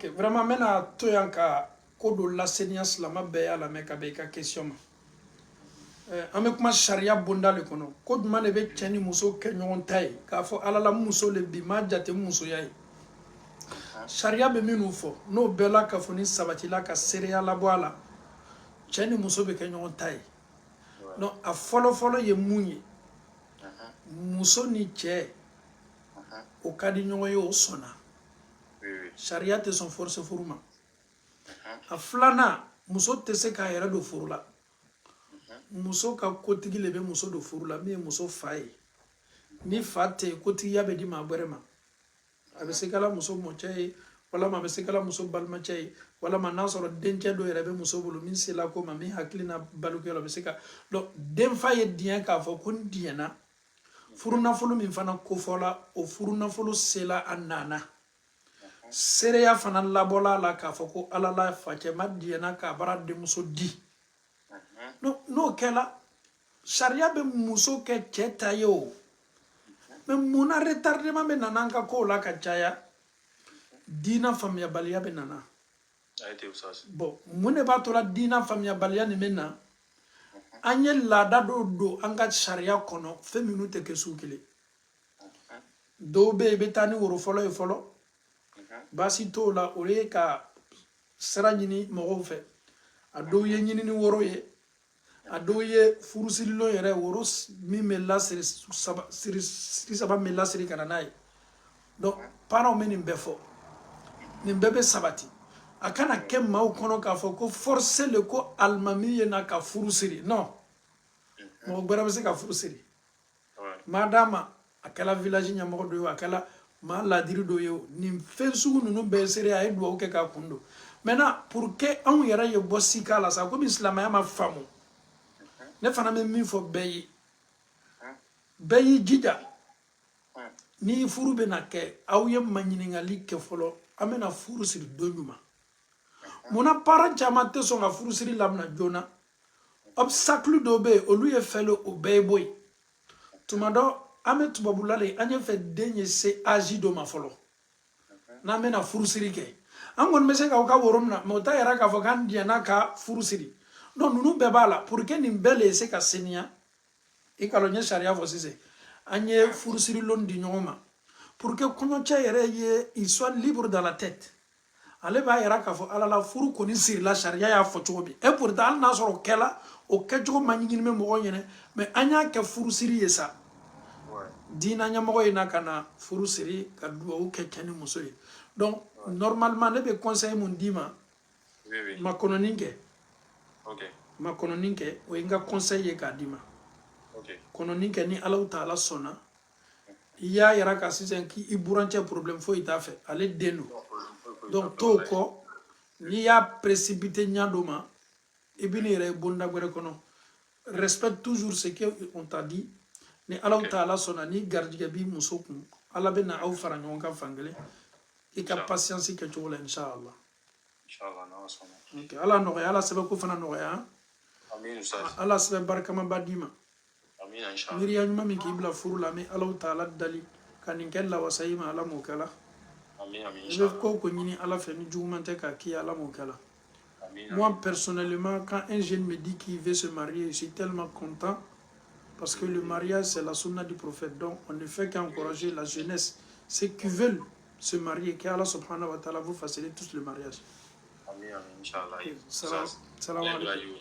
Vraiment, maintenant, tout y a de l'enseignant slama beya la meka beka question. Ame kuma sharia bonda le kono. Code man ebe cheni muso kenyon tai. Ka fo alala muso le bima jate muso yai. Sharia be minu fo. No bela ka fo ni sabati la ka seria la boala. Cheni muso be kenyon tai. No a follow ye munye. Muso ni che. O kadi nyongo yo sona. Sharia te son force furuma. A flana muso te se ka yera do furula. Muso ka kotigi lebe muso do furula mi muso faye. Ni fate kotigi ya be di ma bwerema. Abe se kala muso moche wala ma be se kala muso balma che wala ma na soro denche do yera be muso bulu min se la ko ma mi haklina baluke lo be se ka do den faye dien ka fo kun diena furuna fulu min fana ko fola o furuna fulu sela anana. Sereya fana labola la ka fo ko ala la fache madiena ka bara de muso di no kela sharia be muso ke cheta yo me muna retardement be nananka ko la ka chaya dina famia balia be nana bon mune ba to la dina famia balia ni mena anye lada do anga sharia kono fe minute ke sukile do be tani woro folo e folo basi to la ore ka sera nyini mo fe ado ye nyini ni woro ye ado ye furusili lo yere woro mi mela siri saba mela siri kananai donc para meni mbefo ni mbebe sabati akana ke maw kono ka fo ko forcer le ko almami na ka furusiri non mo gbara be se ka furusiri madama akala village nyamo do akala ma la diri do yo ni fensu nunu be sere ay do ke ka kundo maintenant pour que on yara ye bossi kala sa ko islamaya ma famu ne fana me min fo beyi jija ni furu be na ke aw ye manyiningali ke folo amena furu siri donyuma mona parent chama te so nga furu siri lamna jona obstacle do be olu ye felo o boy tumado ame tubabulale anye fe denye se agi do ma folo na mena furu siri ke angon mese ka worom na mota yara ka fo kan diana ka furu siri non nous bebala pour que ni belle se ka senia e kalonya sharia fo sise anye furusiri lon di nyoma pour que kono cha yere ye il soit libre dans la tête ale ba yara ka fo ala la furu ko ni sir la sharia ya fo chobi e pour dal na soro kela o kejo manyini me mo nyene mais anya ke furusiri yesa dina nya mo ina kana furusiri ka do o ke keni musori donc normalement le be conseil mon dima ma kono ninge ma kono ninke o inga conseiller ka dima kono ninke ni Allah taala sona ya yara ka sisen ki iburanche problème fo ita fe ale denu donc to ko ni ya précipité nyadoma ibini re bonda gore kono respecte toujours ce que on t'a dit ni Allah taala sona ni gardiga bi musokun ala bena aw fara nyonka fangale e ka patience ke chola inshallah na wasona okay ala no ala sebe ko fana no ya amin ustaz ala sebe barkama badima amin inshallah miriya nyuma min kibla furu la mi Allah taala dali kanin kella wasayima ala mokala amin inshallah ko ko nyini ala fe ni jumante ka ki ala mokala moi personnellement quand un jeune me dit qu'il veut se marier je suis tellement content parce que le mariage c'est la sunna du prophète donc on ne fait qu'encourager la jeunesse ceux qui veulent se marier que Allah subhanahu wa ta'ala vous facilite tous le mariage amin inshallah salam alaikum